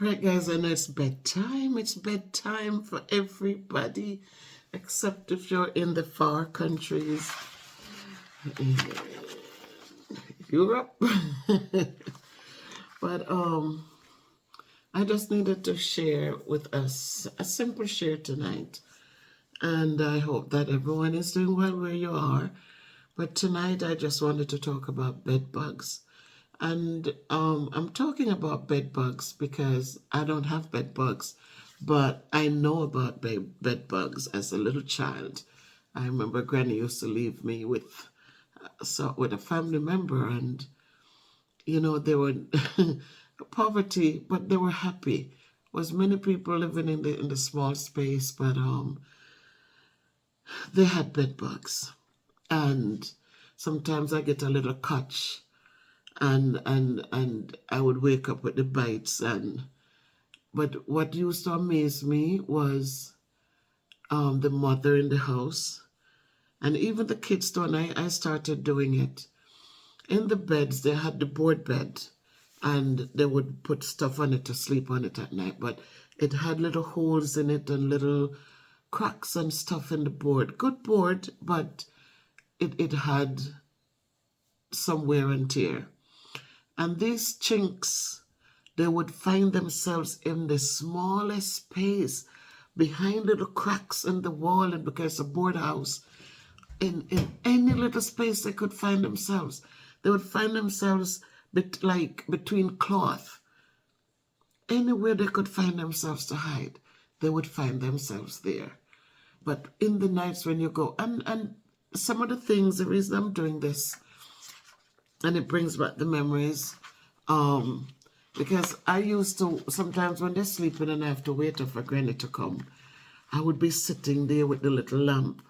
Right, guys, I know it's bedtime. It's bedtime for everybody, except if you're in the far countries, in Europe. But I just needed to share with us a simple share tonight, and I hope that everyone is doing well where you are. But tonight, I just wanted to talk about bed bugs. And I'm talking about bed bugs because I don't have bed bugs, but I know about bed bugs as a little child. I remember Granny used to leave me with a family member, and they were poverty, but they were happy. Was many people living in the small space, but they had bed bugs, and sometimes I get a little catch and I would wake up with the bites. And but what used to amaze me was the mother in the house, and even the kids too. And I started doing it in the beds. They had the board bed, and they would put stuff on it to sleep on it at night, but it had little holes in it and little cracks and stuff in the board. Good board, but it had some wear and tear. And these chinks, they would find themselves in the smallest space behind little cracks in the wall, and because a board house, in any little space they could find themselves. They would find themselves like between cloth. Anywhere they could find themselves to hide, they would find themselves there. But in the nights when you go, and some of the things, the reason I'm doing this, and it brings back the memories, because I used to, sometimes when they're sleeping and I have to wait for Granny to come, I would be sitting there with the little lamp,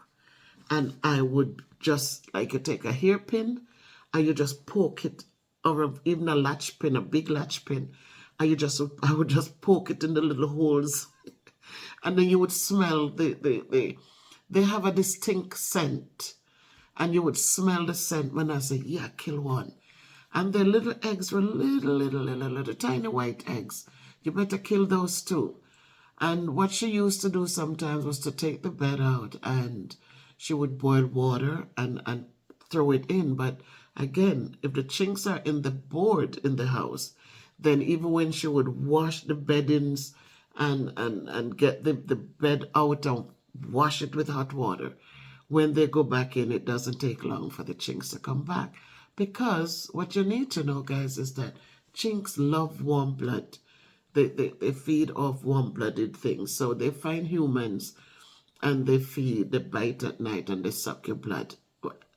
and I would just, like, you take a hairpin and you just poke it, or even a latch pin, a big latch pin, and I would just poke it in the little holes, and then you would smell they have a distinct scent, and you would smell the scent when I say, yeah, kill one. And the little eggs were little, tiny white eggs. You better kill those too. And what she used to do sometimes was to take the bed out, and she would boil water and throw it in. But again, if the chinks are in the board in the house, then even when she would wash the beddings and get the bed out and wash it with hot water, when they go back in, it doesn't take long for the chinks to come back. Because what you need to know, guys, is that chinks love warm blood. They feed off warm-blooded things. So they find humans and they bite at night and they suck your blood.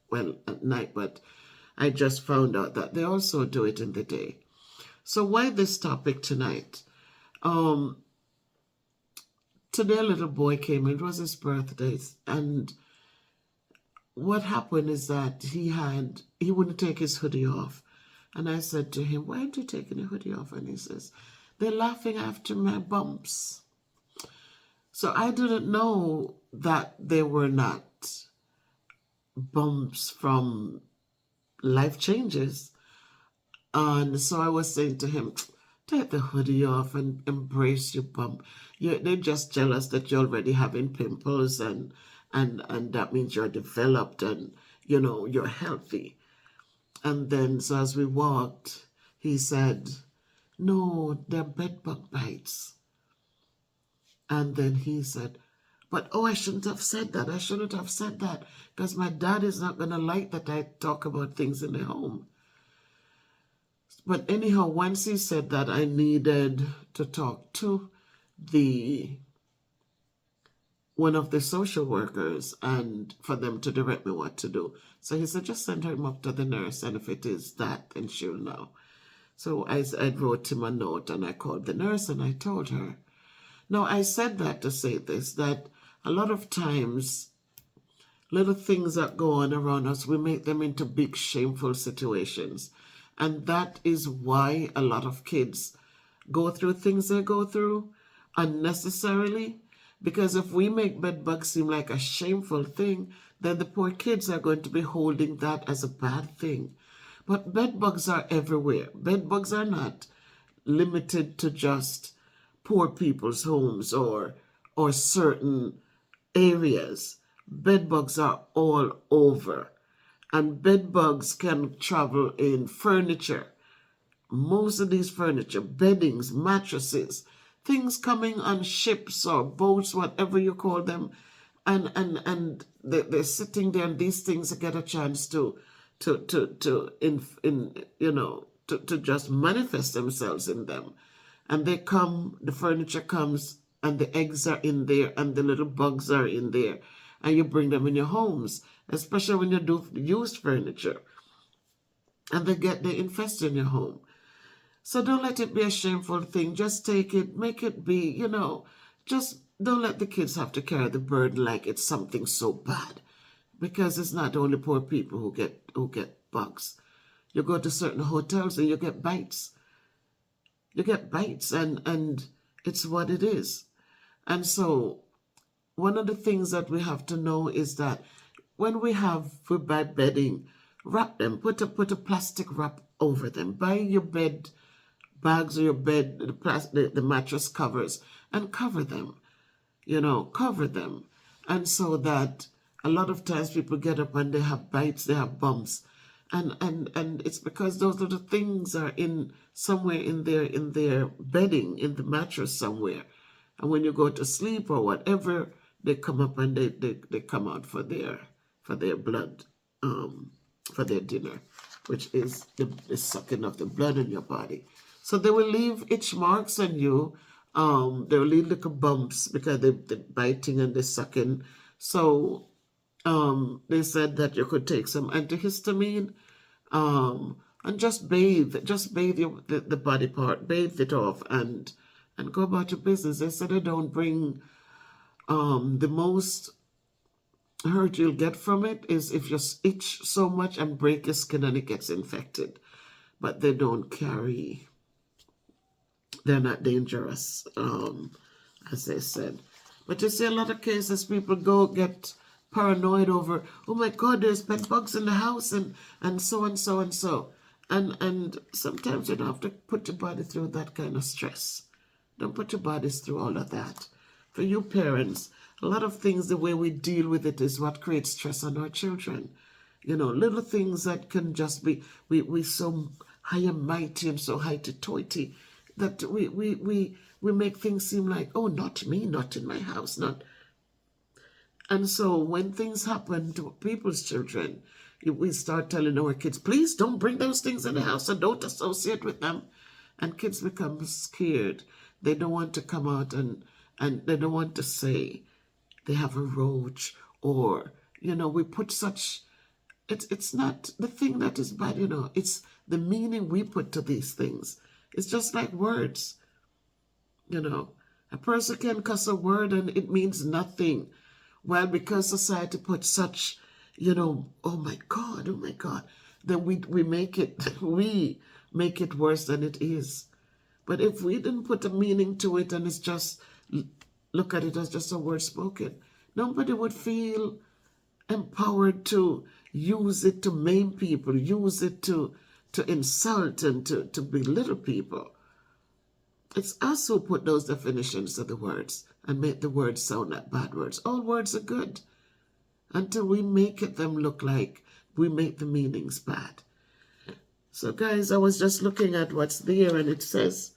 Well, at night, but I just found out that they also do it in the day. So why this topic tonight? Today a little boy came in. It was his birthday, and what happened is that he wouldn't take his hoodie off. And I said to him, why aren't you taking your hoodie off? And he says, they're laughing after my bumps. So I didn't know that they were not bumps from life changes. And so I was saying to him, take the hoodie off and embrace your bump. They're just jealous that you're already having pimples, and that means you're developed and, you're healthy. And then, so as we walked, he said, no, they're bedbug bites. And then he said, but, I shouldn't have said that. I shouldn't have said that, because my dad is not going to like that I talk about things in the home. But anyhow, once he said that, I needed to talk to one of the social workers and for them to direct me what to do. So he said, just send him up to the nurse, and if it is that, then she'll know. So I wrote him a note, and I called the nurse and I told her. Now, I said that to say this, that a lot of times, little things that go on around us, we make them into big shameful situations. And that is why a lot of kids go through things they go through unnecessarily. Because if we make bed bugs seem like a shameful thing, then the poor kids are going to be holding that as a bad thing. But bed bugs are everywhere. Bed bugs are not limited to just poor people's homes or certain areas. Bed bugs are all over, and bed bugs can travel in furniture. Most of these furniture, beddings, mattresses, things coming on ships or boats, whatever you call them, and they're sitting there, and these things get a chance to in to just manifest themselves in them, and they come. The furniture comes, and the eggs are in there, and the little bugs are in there, and you bring them in your homes, especially when you do used furniture, and they infest in your home. So don't let it be a shameful thing. Just take it, make it be, just don't let the kids have to carry the burden like it's something so bad. Because it's not only poor people who get bugs. You go to certain hotels and you get bites. You get bites, and it's what it is. And so one of the things that we have to know is that when we buy bedding, wrap them, put a plastic wrap over them. Buy your bed bags or your bed, the mattress covers, and cover them, cover them. And so that a lot of times people get up and they have bites, they have bumps. And it's because those little things are in somewhere in their bedding, in the mattress somewhere. And when you go to sleep or whatever, they come up and they come out for their blood, for their dinner, which is the sucking of the blood in your body. So they will leave itch marks on you. They will leave little bumps because they're biting and they're sucking. So they said that you could take some antihistamine, and just bathe the body part, bathe it off, and go about your business. They said they don't bring, the most hurt you'll get from it is if you itch so much and break your skin and it gets infected. But they don't carry, they're not dangerous, as they said. But you see a lot of cases, people get paranoid over, oh my God, there's bed bugs in the house, and so and so and so. And sometimes you don't have to put your body through that kind of stress. Don't put your bodies through all of that. For you parents, a lot of things, the way we deal with it is what creates stress on our children. Little things that can just be, we so high and mighty and so hoity-toity that we make things seem like, oh, not me, not in my house, not. And so when things happen to people's children, we start telling our kids, please don't bring those things in the house and don't associate with them. And kids become scared. They don't want to come out and they don't want to say they have a roach, or, we put such, it's not the thing that is bad, it's the meaning we put to these things. It's just like words, a person can cuss a word and it means nothing. Well, because society puts such, oh my God, then we make it, we make it worse than it is. But if we didn't put a meaning to it and it's just, look at it as just a word spoken, nobody would feel empowered to use it to maim people, use it to insult and to belittle people. It's us who put those definitions to the words and make the words sound like bad words. All words are good until we make them look like we make the meanings bad. So guys, I was just looking at what's there, and it says,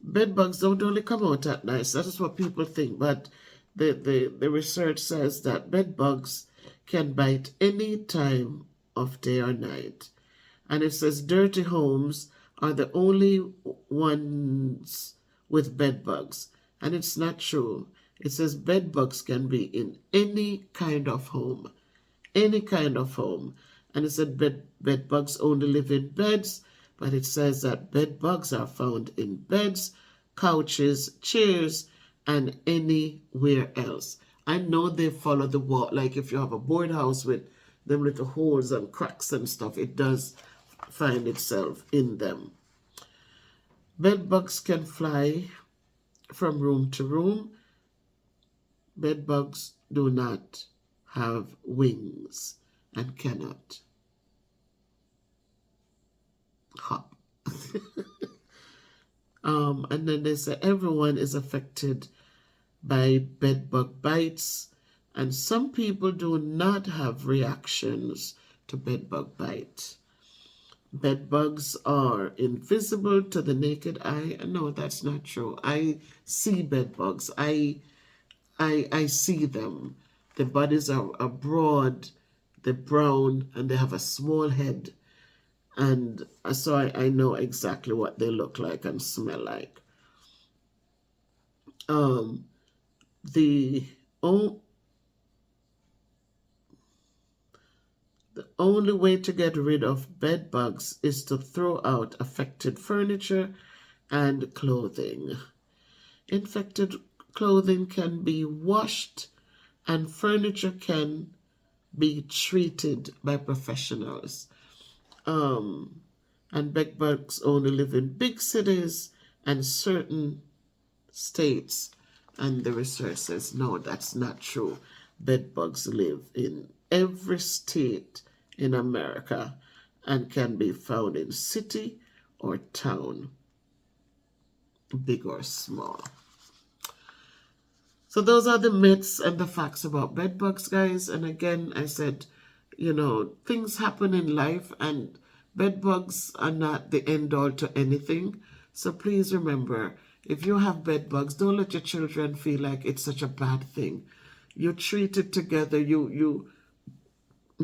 bed bugs don't only come out at night. That is what people think, but the research says that bed bugs can bite any time of day or night. And it says dirty homes are the only ones with bed bugs. And it's not true. It says bed bugs can be in any kind of home. Any kind of home. And it said bed bugs only live in beds, but it says that bed bugs are found in beds, couches, chairs, and anywhere else. I know they follow the wall. Like if you have a board house with them little holes and cracks and stuff, it does find itself in them. Bed bugs can fly from room to room. Bed bugs do not have wings and cannot. hop. And then they say everyone is affected by bed bug bites, and some people do not have reactions to bed bug bite. Bed bugs are invisible to the naked eye. No, that's not true. I see bed bugs. I see them. The bodies are broad, they're brown, and they have a small head. And so I know exactly what they look like and smell like. Um, the, o- the only way to get rid of bed bugs is to throw out affected furniture and clothing. Infected clothing can be washed and furniture can be treated by professionals. And bed bugs only live in big cities and certain states. And the research says, no, that's not true. Bed bugs live in every state in America and can be found in city or town, big or small. So those are the myths and the facts about bed bugs, guys. And again, I said, things happen in life and bed bugs are not the end all to anything. So please remember, if you have bed bugs, don't let your children feel like it's such a bad thing. You treat it together. You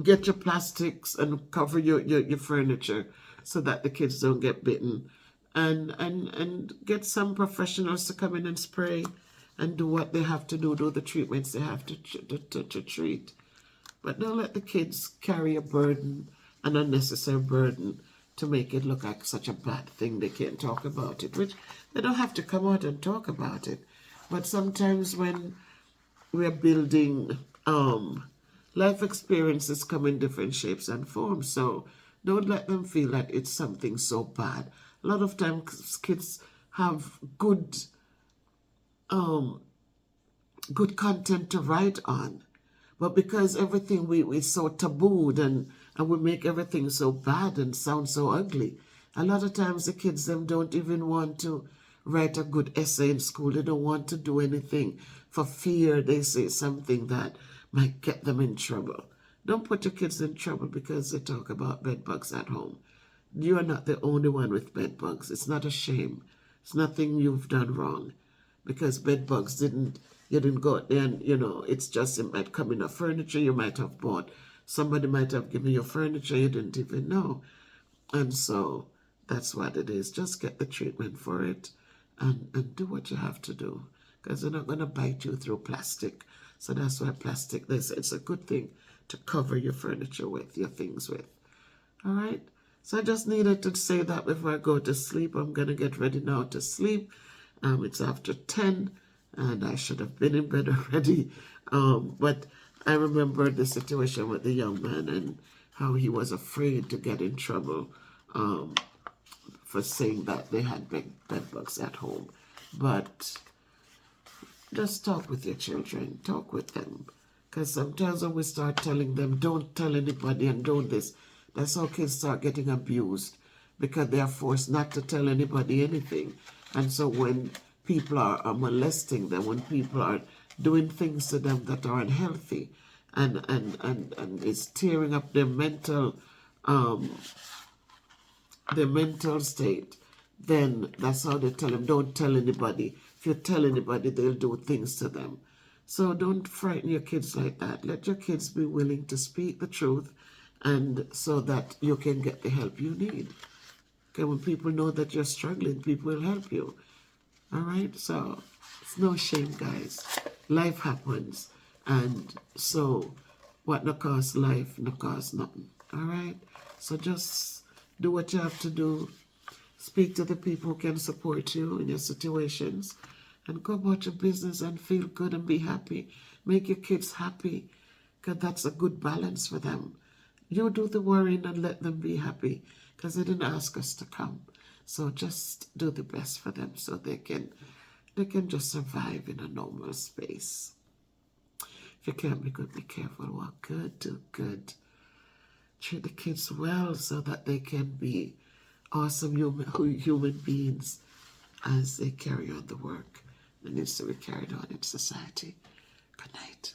get your plastics and cover your furniture so that the kids don't get bitten. And get some professionals to come in and spray and do what they have to do the treatments they have to treat. But don't let the kids carry a burden, an unnecessary burden, to make it look like such a bad thing they can't talk about it, which they don't have to come out and talk about it. But sometimes when we're building, life experiences come in different shapes and forms. So don't let them feel that it's something so bad. A lot of times kids have um, good content to write on. But because everything we so tabooed and we make everything so bad and sound so ugly, a lot of times the kids them don't even want to write a good essay in school. They don't want to do anything for fear they say something that might get them in trouble. Don't put your kids in trouble because they talk about bed bugs at home. You are not the only one with bed bugs. It's not a shame. It's nothing you've done wrong because bed bugs you didn't go out there and, it's just, it might come in a furniture you might have bought. Somebody might have given you furniture you didn't even know. And so that's what it is. Just get the treatment for it and do what you have to do because they're not going to bite you through plastic. So that's why plastic, it's a good thing to cover your furniture with, your things with. All right. So I just needed to say that before I go to sleep. I'm going to get ready now to sleep. It's after 10 and I should have been in bed already. But I remember the situation with the young man and how he was afraid to get in trouble for saying that they had bed bugs at home. But just talk with your children. Talk with them. Because sometimes when we start telling them, don't tell anybody and don't this, that's how kids start getting abused because they are forced not to tell anybody anything. And so when people are molesting them, when people are doing things to them that are unhealthy and it's tearing up their mental state, then that's how they tell them, don't tell anybody. If you tell anybody, they'll do things to them. So don't frighten your kids like that. Let your kids be willing to speak the truth and so that you can get the help you need. Okay, when people know that you're struggling, people will help you. All right? So it's no shame, guys. Life happens. And so what no cost life, no cost nothing. All right? So just do what you have to do. Speak to the people who can support you in your situations and go about your business and feel good and be happy. Make your kids happy because that's a good balance for them. You do the worrying and let them be happy because they didn't ask us to come. So just do the best for them so they can just survive in a normal space. If you can't be good, be careful. Walk good, do good. Treat the kids well so that they can be awesome human beings as they carry on the work that needs to be carried on in society. Good night.